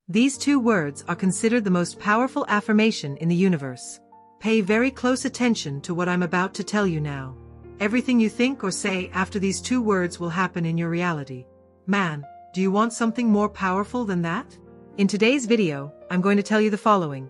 These two words are considered the most powerful affirmation in the universe. Pay very close attention to what I'm about to tell you now. Everything you think or say after these two words will happen in your reality. Man, do you want something more powerful than that? In today's video, I'm going to tell you the following.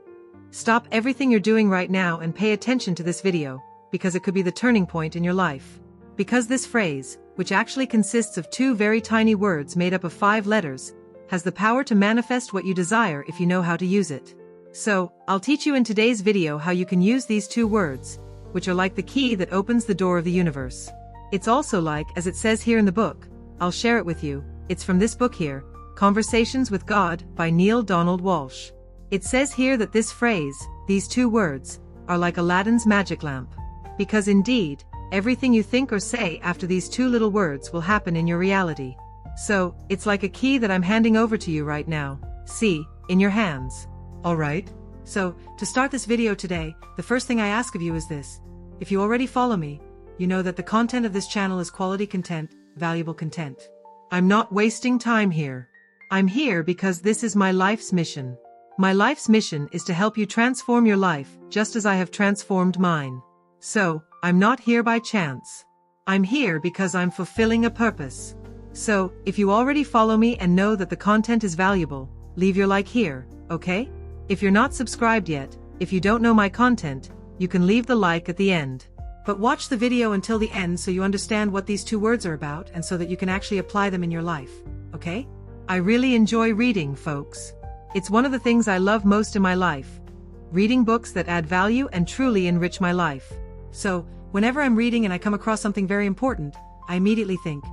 Stop everything you're doing right now and pay attention to this video, because it could be the turning point in your life. Because this phrase, which actually consists of two very tiny words made up of 5 letters, has the power to manifest what you desire if you know how to use it. So, I'll teach you in today's video how you can use these two words, which are like the key that opens the door of the universe. It's also like, as it says here in the book, I'll share it with you, it's from this book here, Conversations with God by Neale Donald Walsch. It says here that this phrase, these two words, are like Aladdin's magic lamp. Because indeed, everything you think or say after these two little words will happen in your reality. So, it's like a key that I'm handing over to you right now, see, in your hands. Alright? So, to start this video today, the first thing I ask of you is this. If you already follow me, you know that the content of this channel is quality content, valuable content. I'm not wasting time here. I'm here because this is my life's mission. My life's mission is to help you transform your life, just as I have transformed mine. So, I'm not here by chance. I'm here because I'm fulfilling a purpose. So, if you already follow me and know that the content is valuable, leave your like here, okay? If you're not subscribed yet, if you don't know my content, you can leave the like at the end. But watch the video until the end so you understand what these two words are about and so that you can actually apply them in your life, okay? I really enjoy reading, folks. It's one of the things I love most in my life. Reading books that add value and truly enrich my life. So, whenever I'm reading and I come across something very important, I immediately think,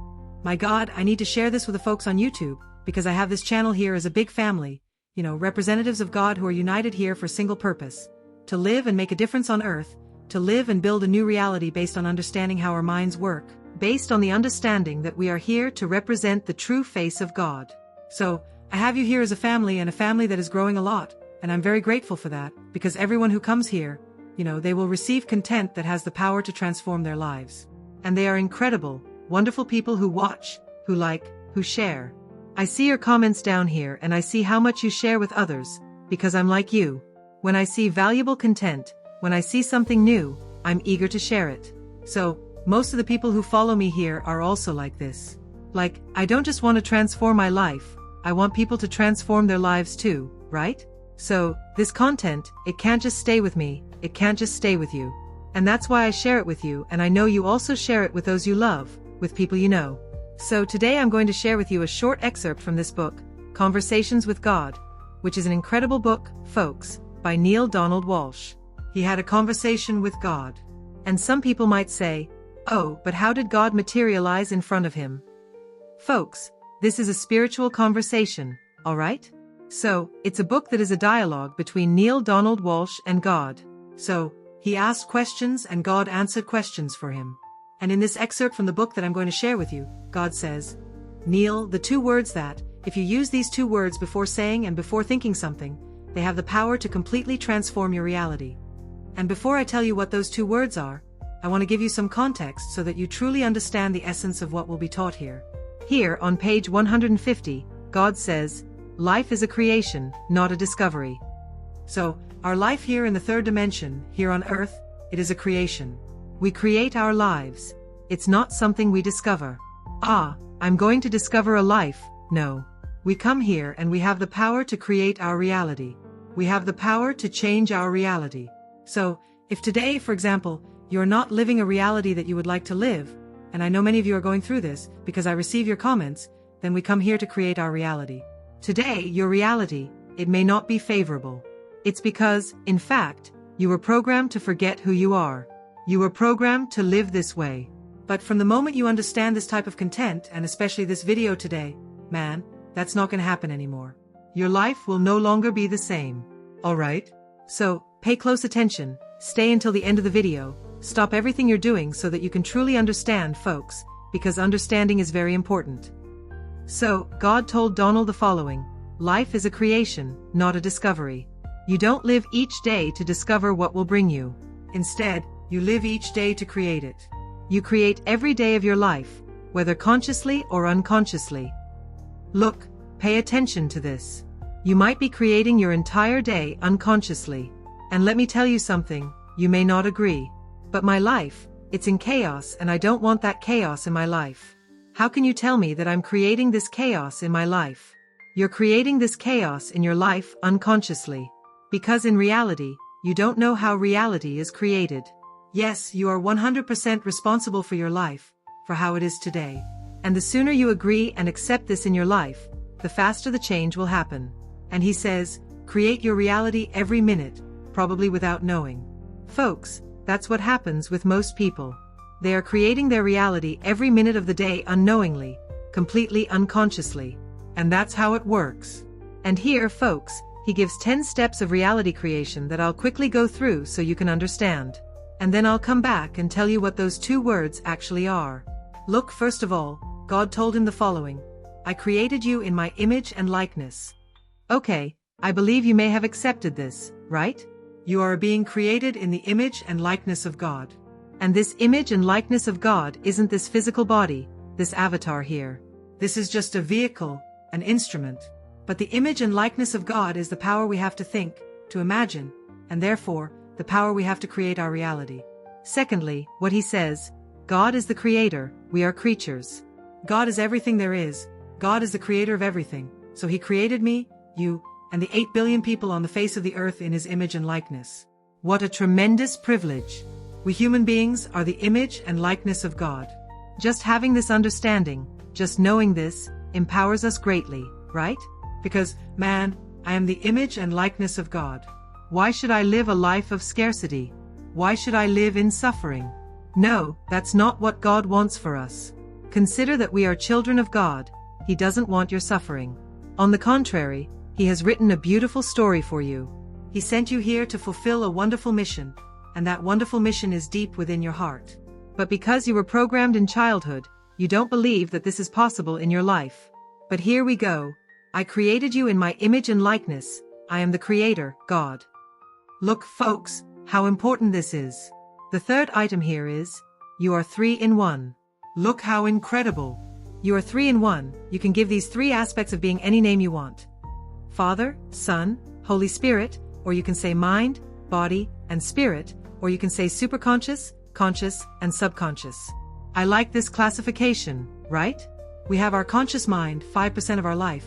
my God, I need to share this with the folks on YouTube, because I have this channel here as a big family, representatives of God who are united here for a single purpose, to live and make a difference on earth, to live and build a new reality based on understanding how our minds work, based on the understanding that we are here to represent the true face of God. So, I have you here as a family and a family that is growing a lot, and I'm very grateful for that, because everyone who comes here, they will receive content that has the power to transform their lives. And they are incredible, wonderful people who watch, who like, who share. I see your comments down here and I see how much you share with others, because I'm like you. When I see valuable content, when I see something new, I'm eager to share it. So, most of the people who follow me here are also like this. Like, I don't just want to transform my life, I want people to transform their lives too, right? So, this content, it can't just stay with me, it can't just stay with you. And that's why I share it with you, and I know you also share it with those you love, with people you know. So today I'm going to share with you a short excerpt from this book, Conversations with God, which is an incredible book, folks, by Neale Donald Walsch. He had a conversation with God. And some people might say, oh, but how did God materialize in front of him? Folks, this is a spiritual conversation, alright? So, it's a book that is a dialogue between Neale Donald Walsch and God. So, he asked questions and God answered questions for him. And in this excerpt from the book that I'm going to share with you, God says, Neale, the two words that, if you use these two words before saying and before thinking something, they have the power to completely transform your reality. And before I tell you what those two words are, I want to give you some context so that you truly understand the essence of what will be taught here. Here, on page 150, God says, life is a creation, not a discovery. So, our life here in the third dimension, here on earth, it is a creation. We create our lives. It's not something we discover. I'm going to discover a life. No. We come here and we have the power to create our reality. We have the power to change our reality. So, if today, for example, you're not living a reality that you would like to live, and I know many of you are going through this because I receive your comments, then we come here to create our reality. Today, your reality, it may not be favorable. It's because, in fact, you were programmed to forget who you are. You were programmed to live this way. But from the moment you understand this type of content, and especially this video today, man, that's not going to happen anymore. Your life will no longer be the same. Alright? So, pay close attention, stay until the end of the video, stop everything you're doing so that you can truly understand, folks, because understanding is very important. So, God told Donald the following, life is a creation, not a discovery. You don't live each day to discover what will bring you. Instead, you live each day to create it. You create every day of your life, whether consciously or unconsciously. Look, pay attention to this. You might be creating your entire day unconsciously. And let me tell you something, you may not agree. But my life, it's in chaos and I don't want that chaos in my life. How can you tell me that I'm creating this chaos in my life? You're creating this chaos in your life unconsciously. Because in reality, you don't know how reality is created. Yes, you are 100% responsible for your life, for how it is today. And the sooner you agree and accept this in your life, the faster the change will happen. And he says, create your reality every minute, probably without knowing. Folks, that's what happens with most people. They are creating their reality every minute of the day unknowingly, completely unconsciously. And that's how it works. And here, folks, he gives 10 steps of reality creation that I'll quickly go through so you can understand. And then I'll come back and tell you what those 2 words actually are. Look, first of all, God told him the following. I created you in my image and likeness. Okay, I believe you may have accepted this, right? You are being created in the image and likeness of God. And this image and likeness of God isn't this physical body, this avatar here. This is just a vehicle, an instrument. But the image and likeness of God is the power we have to think, to imagine, and therefore, the power we have to create our reality. Secondly, what he says, God is the creator, we are creatures. God is everything there is, God is the creator of everything, so he created me, you, and the 8 billion people on the face of the earth in his image and likeness. What a tremendous privilege. We human beings are the image and likeness of God. Just having this understanding, just knowing this, empowers us greatly, right? Because, man, I am the image and likeness of God. Why should I live a life of scarcity? Why should I live in suffering? No, that's not what God wants for us. Consider that we are children of God. He doesn't want your suffering. On the contrary, he has written a beautiful story for you. He sent you here to fulfill a wonderful mission, and that wonderful mission is deep within your heart. But because you were programmed in childhood, you don't believe that this is possible in your life. But here we go. I created you in my image and likeness. I am the creator, God. Look, folks, how important this is. The third item here is, you are 3 in 1. Look how incredible. You are 3 in 1. You can give these 3 aspects of being any name you want. Father, Son, Holy Spirit, or you can say mind, body, and spirit, or you can say superconscious, conscious, and subconscious. I like this classification, right? We have our conscious mind, 5% of our life.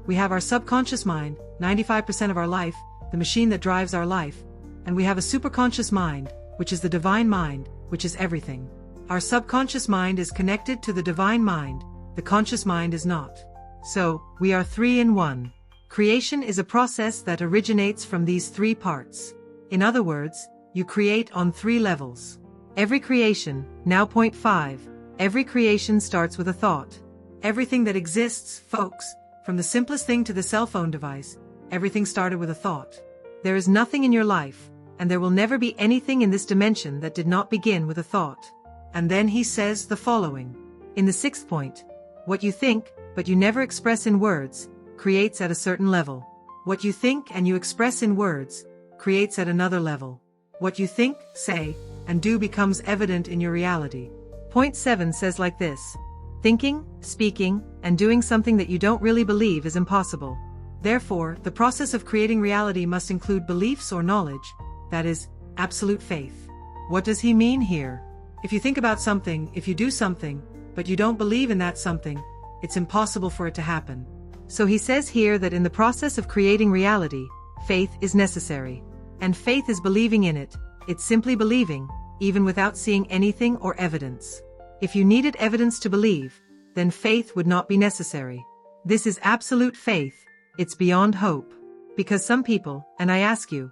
We have our subconscious mind, 95% of our life, the machine that drives our life. And we have a superconscious mind, which is the divine mind, which is everything. Our subconscious mind is connected to the divine mind, the conscious mind is not. So, we are 3 in 1. Creation is a process that originates from these 3 parts. In other words, you create on 3 levels. Every creation, now point 5, every creation starts with a thought. Everything that exists, folks, from the simplest thing to the cell phone device, everything started with a thought. There is nothing in your life, and there will never be anything in this dimension that did not begin with a thought. And then he says the following. In the 6th point, what you think, but you never express in words, creates at a certain level. What you think and you express in words, creates at another level. What you think, say, and do becomes evident in your reality. Point 7 says like this. Thinking, speaking, and doing something that you don't really believe is impossible. Therefore, the process of creating reality must include beliefs or knowledge, that is, absolute faith. What does he mean here? If you think about something, if you do something, but you don't believe in that something, it's impossible for it to happen. So he says here that in the process of creating reality, faith is necessary. And faith is believing in it, it's simply believing, even without seeing anything or evidence. If you needed evidence to believe, then faith would not be necessary. This is absolute faith, it's beyond hope. Because some people, and I ask you,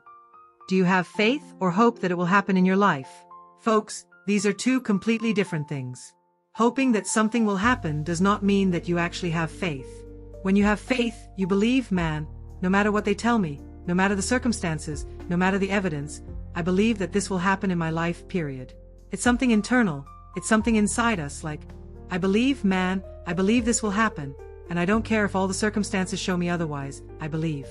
do you have faith or hope that it will happen in your life? Folks, these are 2 completely different things. Hoping that something will happen does not mean that you actually have faith. When you have faith, you believe, man, no matter what they tell me, no matter the circumstances, no matter the evidence, I believe that this will happen in my life, period. It's something internal, it's something inside us, like, I believe, man, I believe this will happen, and I don't care if all the circumstances show me otherwise, I believe.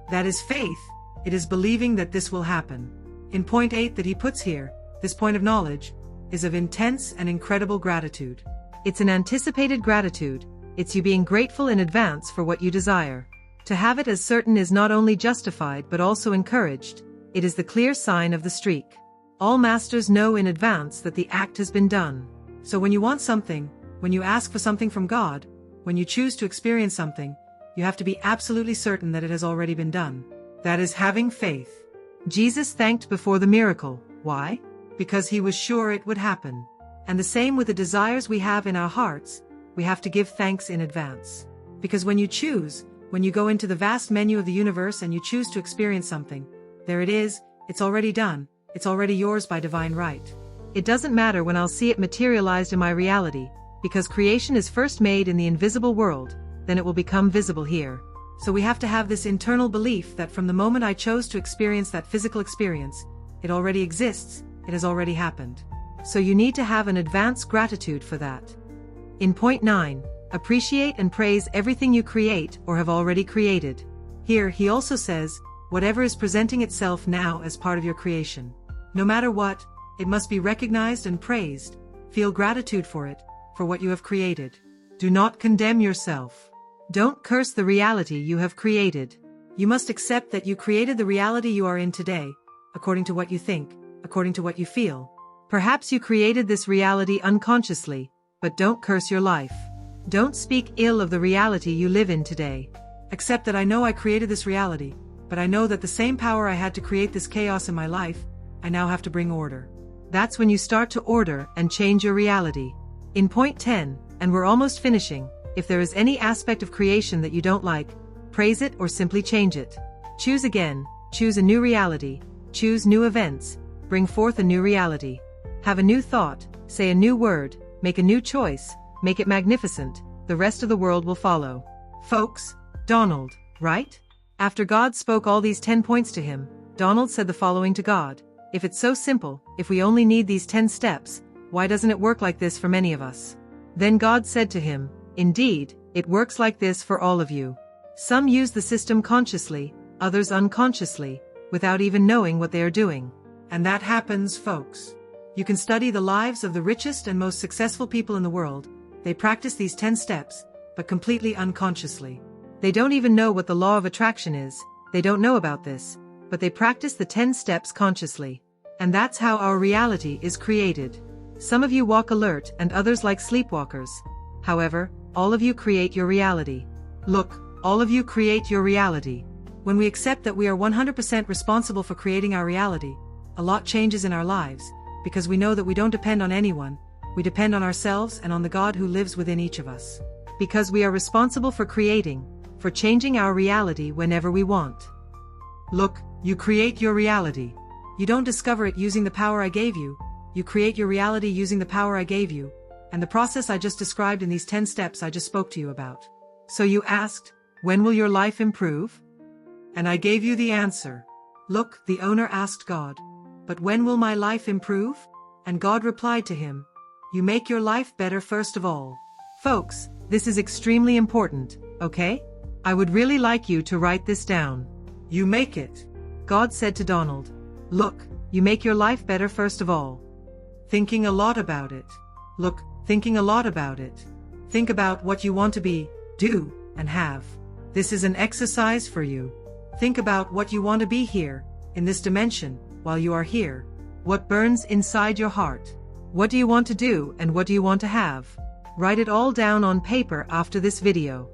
That is faith, it is believing that this will happen. In point 8 that he puts here, this point of knowledge, is of intense and incredible gratitude. It's an anticipated gratitude, it's you being grateful in advance for what you desire. To have it as certain is not only justified but also encouraged. It is the clear sign of the streak. All masters know in advance that the act has been done. So when you want something, when you ask for something from God, when you choose to experience something, you have to be absolutely certain that it has already been done. That is having faith. Jesus thanked before the miracle. Why? Because he was sure it would happen. And the same with the desires we have in our hearts, we have to give thanks in advance. Because when you choose, when you go into the vast menu of the universe and you choose to experience something, there it is, it's already done, it's already yours by divine right. It doesn't matter when I'll see it materialized in my reality, because creation is first made in the invisible world, then it will become visible here. So we have to have this internal belief that from the moment I chose to experience that physical experience, it already exists, it has already happened. So you need to have an advance gratitude for that. In point 9, appreciate and praise everything you create or have already created. Here he also says, whatever is presenting itself now as part of your creation. No matter what, it must be recognized and praised. Feel gratitude for it, for what you have created. Do not condemn yourself. Don't curse the reality you have created. You must accept that you created the reality you are in today, according to what you think, according to what you feel. Perhaps you created this reality unconsciously, but don't curse your life. Don't speak ill of the reality you live in today. Accept that I know I created this reality, but I know that the same power I had to create this chaos in my life, I now have to bring order. That's when you start to order and change your reality. In point 10, and we're almost finishing, if there is any aspect of creation that you don't like, praise it or simply change it. Choose again, choose a new reality, choose new events, bring forth a new reality. Have a new thought, say a new word, make a new choice, make it magnificent, the rest of the world will follow. Folks, Donald, right? After God spoke all these 10 points to him, Donald said the following to God: if it's so simple, if we only need these 10 steps, why doesn't it work like this for many of us? Then God said to him, indeed, it works like this for all of you. Some use the system consciously, others unconsciously, without even knowing what they are doing. And that happens, folks. You can study the lives of the richest and most successful people in the world. They practice these 10 steps, but completely unconsciously. They don't even know what the law of attraction is, they don't know about this, but they practice the 10 steps consciously. And that's how our reality is created. Some of you walk alert and others like sleepwalkers. However, all of you create your reality. Look, all of you create your reality. When we accept that we are 100% responsible for creating our reality, a lot changes in our lives, because we know that we don't depend on anyone, we depend on ourselves and on the God who lives within each of us. Because we are responsible for creating, for changing our reality whenever we want. Look, you create your reality. You don't discover it using the power I gave you, you create your reality using the power I gave you, and the process I just described in these 10 steps I just spoke to you about. So you asked, when will your life improve? And I gave you the answer. Look, the owner asked God, but when will my life improve? And God replied to him, you make your life better first of all. Folks, this is extremely important, okay? I would really like you to write this down. You make it. God said to Donald, look, you make your life better first of all. Thinking a lot about it. Look, thinking a lot about it. Think about what you want to be, do, and have. This is an exercise for you. Think about what you want to be here, in this dimension, while you are here. What burns inside your heart? What do you want to do and what do you want to have? Write it all down on paper after this video.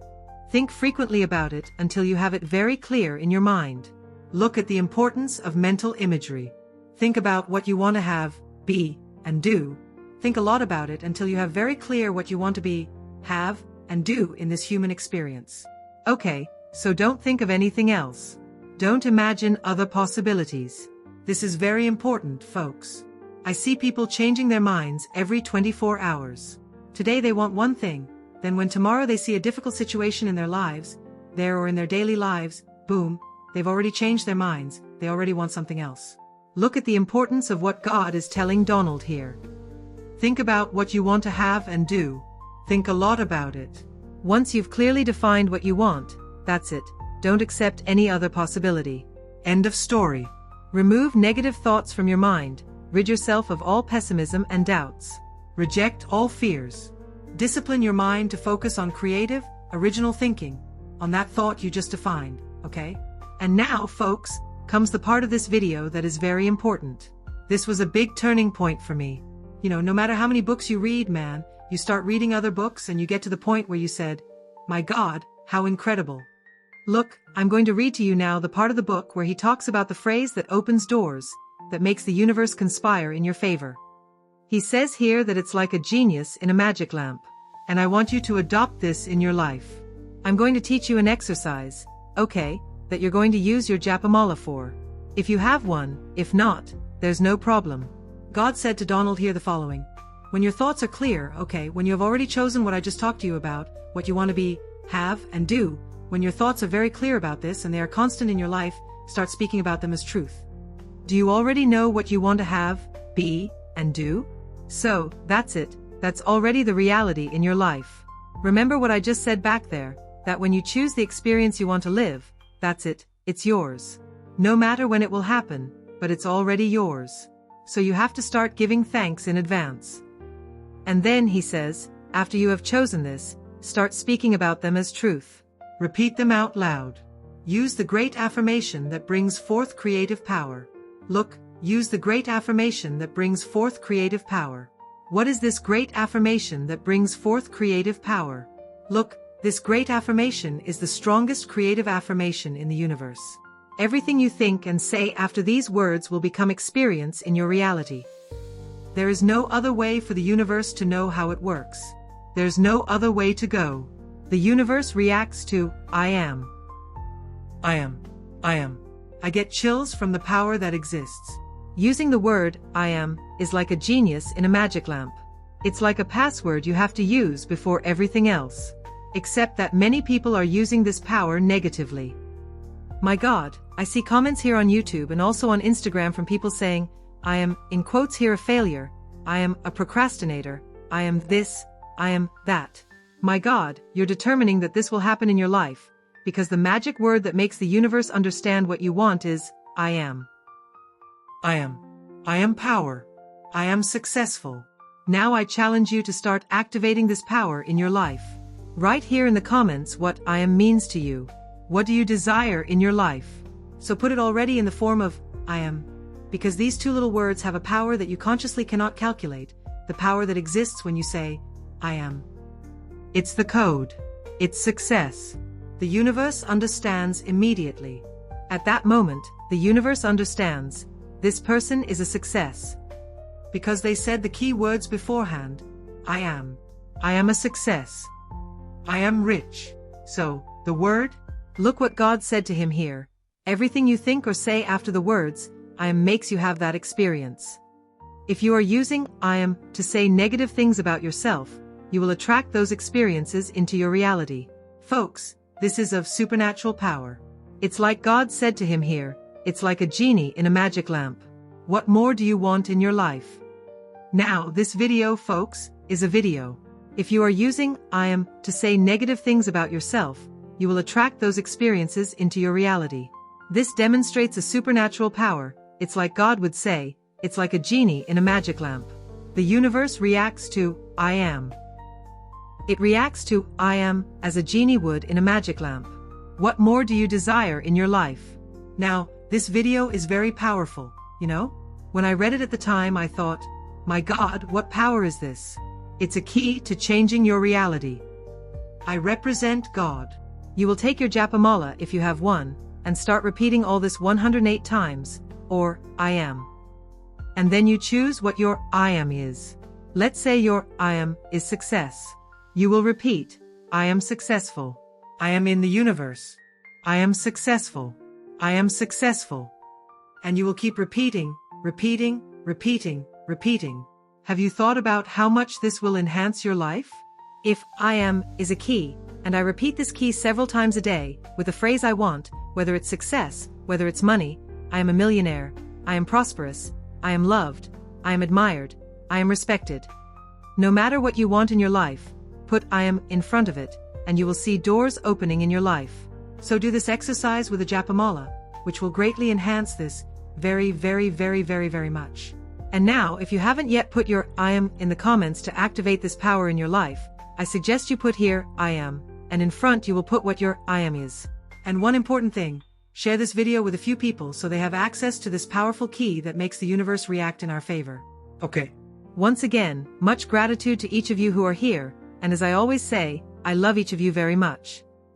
Think frequently about it until you have it very clear in your mind. Look at the importance of mental imagery. Think about what you want to have, be, and do. Think a lot about it until you have very clear what you want to be, have, and do in this human experience. Okay, so don't think of anything else. Don't imagine other possibilities. This is very important, folks. I see people changing their minds every 24 hours. Today they want one thing, then when tomorrow they see a difficult situation in their lives, there or in their daily lives, boom, they've already changed their minds, they already want something else. Look at the importance of what God is telling Donald here. Think about what you want to have and do. Think a lot about it. Once you've clearly defined what you want, that's it. Don't accept any other possibility. End of story. Remove negative thoughts from your mind. Rid yourself of all pessimism and doubts. Reject all fears. Discipline your mind to focus on creative, original thinking. on that thought you just defined, okay? And now, folks, comes the part of this video that is very important. This was a big turning point for me. You know, no matter how many books you read, man, you start reading other books and you get to the point where you said, my God, how incredible. Look, I'm going to read to you now the part of the book where he talks about the phrase that opens doors, that makes the universe conspire in your favor. He says here that it's like a genius in a magic lamp, and I want you to adopt this in your life. I'm going to teach you an exercise, okay, that you're going to use your Japamala for. If you have one, if not, there's no problem. God said to Donald here the following. When your thoughts are clear, okay, when you have already chosen what I just talked to you about, what you want to be, have, and do, when your thoughts are very clear about this and they are constant in your life, start speaking about them as truth. Do you already know what you want to have, be, and do? So, that's it. That's already the reality in your life. Remember what I just said back there, that when you choose the experience you want to live, that's it, it's yours. No matter when it will happen, but it's already yours. So you have to start giving thanks in advance. And then, he says, after you have chosen this, start speaking about them as truth. Repeat them out loud. Use the great affirmation that brings forth creative power. Look, use the great affirmation that brings forth creative power. What is this great affirmation that brings forth creative power? Look, this great affirmation is the strongest creative affirmation in the universe. Everything you think and say after these words will become experience in your reality. There is no other way for the universe to know how it works. There's no other way to go. The universe reacts to, I am. I am. I am. I get chills from the power that exists. Using the word, I am, is like a genius in a magic lamp. It's like a password you have to use before everything else. Except that many people are using this power negatively. My God, I see comments here on YouTube and also on Instagram from people saying, I am, in quotes here, a failure. I am a procrastinator. I am this. I am that. My God, you're determining that this will happen in your life, because the magic word that makes the universe understand what you want is, I am. I am. I am power. I am successful. Now I challenge you to start activating this power in your life. Write here in the comments what I am means to you. What do you desire in your life? So put it already in the form of, I am. Because these two little words have a power that you consciously cannot calculate, the power that exists when you say, I am. It's the code. It's success. The universe understands immediately. At that moment, the universe understands, this person is a success. Because they said the key words beforehand, I am. I am a success. I am rich. So, the word? Look what God said to him here. Everything you think or say after the words, I am makes you have that experience. If you are using I am to say negative things about yourself, you will attract those experiences into your reality. Folks, this is of supernatural power. It's like God said to him here, it's like a genie in a magic lamp. What more do you want in your life? Now, this video, folks, is a video. If you are using I am to say negative things about yourself, you will attract those experiences into your reality. This demonstrates a supernatural power. It's like God would say, it's like a genie in a magic lamp. The universe reacts to I am. It reacts to I am as a genie would in a magic lamp. What more do you desire in your life? Now, this video is very powerful, you know? When I read it at the time, I thought, my God, what power is this? It's a key to changing your reality. I represent God. You will take your Japamala if you have one, and start repeating all this 108 times, or I am. And then you choose what your I am is. Let's say your I am is success. You will repeat, I am successful. I am in the universe. I am successful. I am successful. And you will keep repeating, repeating, repeating, repeating. Have you thought about how much this will enhance your life? If I am is a key, and I repeat this key several times a day, with the phrase I want, whether it's success, whether it's money, I am a millionaire, I am prosperous, I am loved, I am admired, I am respected. No matter what you want in your life, put I am in front of it, and you will see doors opening in your life. So do this exercise with a Japamala, which will greatly enhance this very, very, very, very, very much. And now, if you haven't yet put your I am in the comments to activate this power in your life, I suggest you put here I am, and in front you will put what your I am is. And one important thing, share this video with a few people so they have access to this powerful key that makes the universe react in our favor. Okay. Once again, much gratitude to each of you who are here, and as I always say, I love each of you very much.